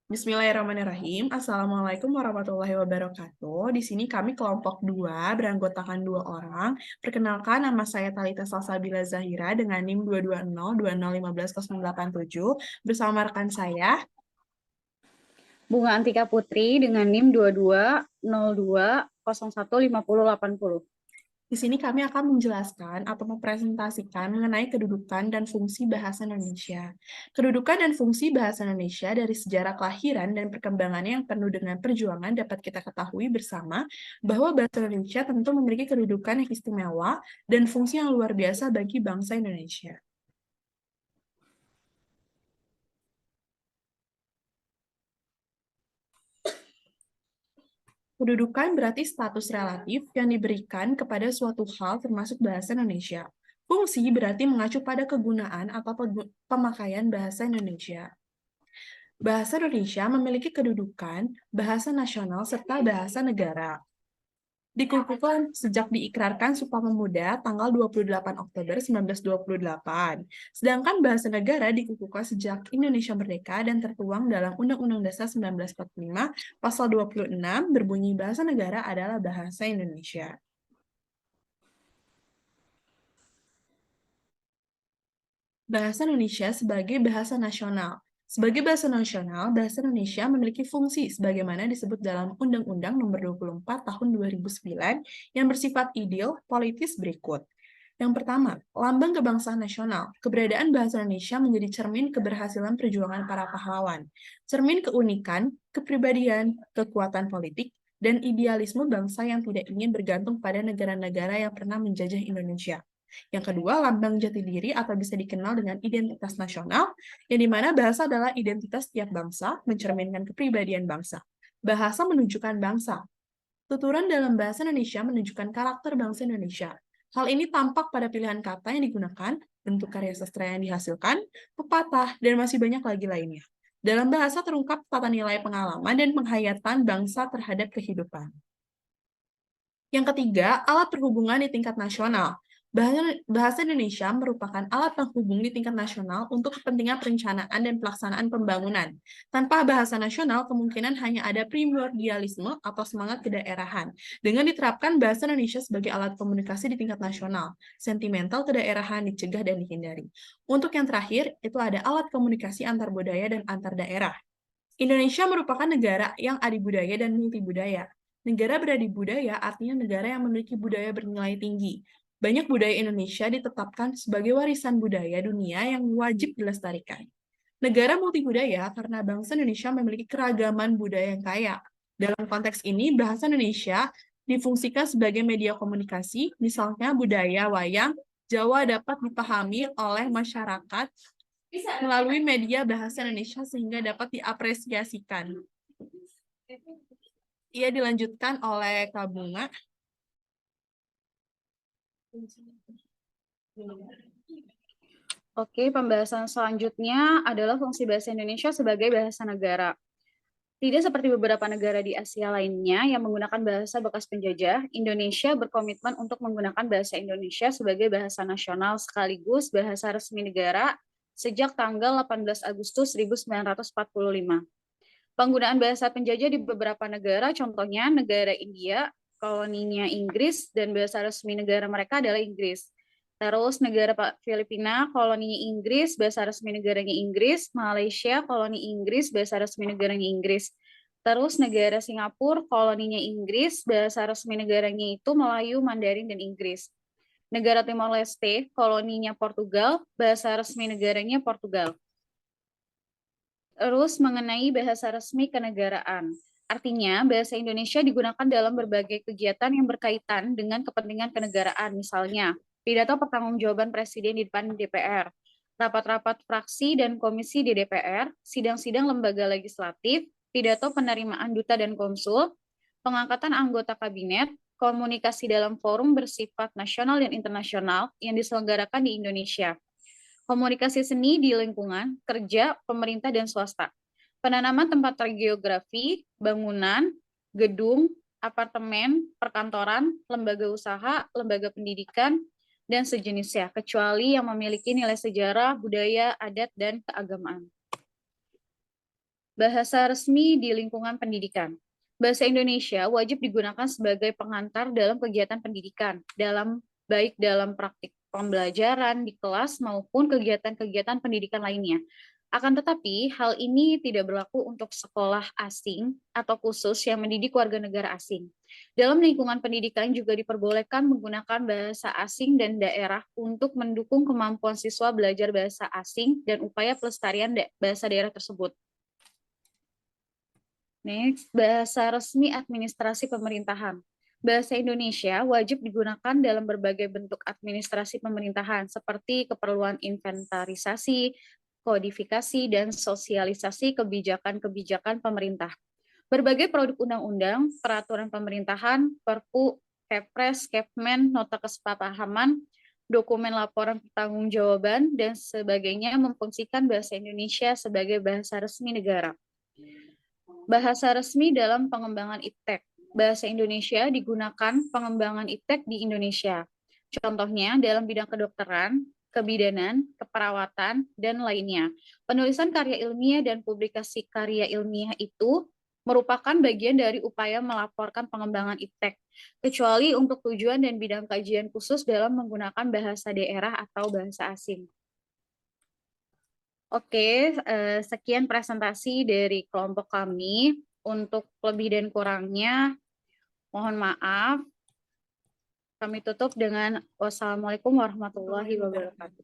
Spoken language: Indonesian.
Bismillahirrahmanirrahim. Assalamualaikum warahmatullahi wabarakatuh. Di sini kami kelompok 2, beranggotakan 2 orang. Perkenalkan, nama saya Thalita Salsabila Zahira dengan NIM 22020150887 bersama rekan saya. Bunga Antika Putri dengan NIM 2202015080. Di sini kami akan menjelaskan atau mempresentasikan mengenai kedudukan dan fungsi bahasa Indonesia. Kedudukan dan fungsi bahasa Indonesia dari sejarah kelahiran dan perkembangannya yang penuh dengan perjuangan dapat kita ketahui bersama bahwa bahasa Indonesia tentu memiliki kedudukan yang istimewa dan fungsi yang luar biasa bagi bangsa Indonesia. Kedudukan berarti status relatif yang diberikan kepada suatu hal termasuk bahasa Indonesia. Fungsi berarti mengacu pada kegunaan atau pemakaian bahasa Indonesia. Bahasa Indonesia memiliki kedudukan bahasa nasional serta bahasa negara. Dikukuhkan sejak diikrarkan Sumpah Pemuda tanggal 28 Oktober 1928. Sedangkan bahasa negara dikukuhkan sejak Indonesia merdeka dan tertuang dalam Undang-Undang Dasar 1945 pasal 26 berbunyi bahasa negara adalah bahasa Indonesia. Bahasa Indonesia sebagai bahasa nasional. Sebagai bahasa nasional, bahasa Indonesia memiliki fungsi sebagaimana disebut dalam Undang-Undang Nomor 24 Tahun 2009 yang bersifat ideal politis berikut. Yang pertama, lambang kebangsaan nasional. Keberadaan bahasa Indonesia menjadi cermin keberhasilan perjuangan para pahlawan, cermin keunikan, kepribadian, kekuatan politik, dan idealisme bangsa yang tidak ingin bergantung pada negara-negara yang pernah menjajah Indonesia. Yang kedua, lambang jati diri atau bisa dikenal dengan identitas nasional, yang dimana bahasa adalah identitas tiap bangsa, mencerminkan kepribadian bangsa. Bahasa menunjukkan bangsa. Tuturan dalam bahasa Indonesia menunjukkan karakter bangsa Indonesia. Hal ini tampak pada pilihan kata yang digunakan, bentuk karya sastra yang dihasilkan, pepatah, dan masih banyak lagi lainnya. Dalam bahasa terungkap tata nilai pengalaman dan penghayatan bangsa terhadap kehidupan. Yang ketiga, alat perhubungan di tingkat nasional. Bahasa Indonesia merupakan alat penghubung di tingkat nasional untuk kepentingan perencanaan dan pelaksanaan pembangunan. Tanpa bahasa nasional, kemungkinan hanya ada primordialisme atau semangat kedaerahan. Dengan diterapkan bahasa Indonesia sebagai alat komunikasi di tingkat nasional, sentimental kedaerahan dicegah dan dihindari. Untuk yang terakhir, itu ada alat komunikasi antar budaya dan antar daerah. Indonesia merupakan negara yang adibudaya dan multibudaya. Negara beradibudaya artinya negara yang memiliki budaya bernilai tinggi. Banyak budaya Indonesia ditetapkan sebagai warisan budaya dunia yang wajib dilestarikan. Negara multibudaya karena bangsa Indonesia memiliki keragaman budaya yang kaya. Dalam konteks ini, bahasa Indonesia difungsikan sebagai media komunikasi, misalnya budaya wayang Jawa dapat dipahami oleh masyarakat melalui media bahasa Indonesia sehingga dapat diapresiasikan. Ia dilanjutkan oleh Kak Bunga. Oke, pembahasan selanjutnya adalah fungsi bahasa Indonesia sebagai bahasa negara. Tidak seperti beberapa negara di Asia lainnya yang menggunakan bahasa bekas penjajah, Indonesia berkomitmen untuk menggunakan bahasa Indonesia sebagai bahasa nasional sekaligus bahasa resmi negara sejak tanggal 18 Agustus 1945. Penggunaan bahasa penjajah di beberapa negara, contohnya negara India, koloninya Inggris, dan bahasa resmi negara mereka adalah Inggris. Terus negara Filipina, koloninya Inggris, bahasa resmi negaranya Inggris. Malaysia, koloni Inggris, bahasa resmi negaranya Inggris. Terus negara Singapura, koloninya Inggris, bahasa resmi negaranya itu Melayu, Mandarin, dan Inggris. Negara Timor Leste, koloninya Portugal, bahasa resmi negaranya Portugal. Terus mengenai bahasa resmi kenegaraan. Artinya, bahasa Indonesia digunakan dalam berbagai kegiatan yang berkaitan dengan kepentingan kenegaraan, misalnya pidato pertanggungjawaban Presiden di depan DPR, rapat-rapat fraksi dan komisi di DPR, sidang-sidang lembaga legislatif, pidato penerimaan duta dan konsul, pengangkatan anggota kabinet, komunikasi dalam forum bersifat nasional dan internasional yang diselenggarakan di Indonesia, komunikasi seni di lingkungan, kerja, pemerintah, dan swasta, penanaman tempat geografi, bangunan, gedung, apartemen, perkantoran, lembaga usaha, lembaga pendidikan, dan sejenisnya, kecuali yang memiliki nilai sejarah, budaya, adat, dan keagamaan. Bahasa resmi di lingkungan pendidikan. Bahasa Indonesia wajib digunakan sebagai pengantar dalam kegiatan pendidikan, baik dalam praktik pembelajaran di kelas maupun kegiatan-kegiatan pendidikan lainnya. Akan tetapi, hal ini tidak berlaku untuk sekolah asing atau khusus yang mendidik warga negara asing. Dalam lingkungan pendidikan juga diperbolehkan menggunakan bahasa asing dan daerah untuk mendukung kemampuan siswa belajar bahasa asing dan upaya pelestarian bahasa daerah tersebut. Next, bahasa resmi administrasi pemerintahan. Bahasa Indonesia wajib digunakan dalam berbagai bentuk administrasi pemerintahan, seperti keperluan inventarisasi, kodifikasi, dan sosialisasi kebijakan-kebijakan pemerintah. Berbagai produk undang-undang, peraturan pemerintahan, Perpu, Kepres, Kepmen, nota kesepahaman, dokumen laporan pertanggungjawaban, dan sebagainya memfungsikan bahasa Indonesia sebagai bahasa resmi negara. Bahasa resmi dalam pengembangan iptek. Bahasa Indonesia digunakan pengembangan iptek di Indonesia. Contohnya dalam bidang kedokteran, kebidanan, keperawatan, dan lainnya. Penulisan karya ilmiah dan publikasi karya ilmiah itu merupakan bagian dari upaya melaporkan pengembangan iptek, kecuali untuk tujuan dan bidang kajian khusus dalam menggunakan bahasa daerah atau bahasa asing. Oke, sekian presentasi dari kelompok kami. Untuk lebih dan kurangnya, mohon maaf. Kami tutup dengan wassalamualaikum warahmatullahi wabarakatuh.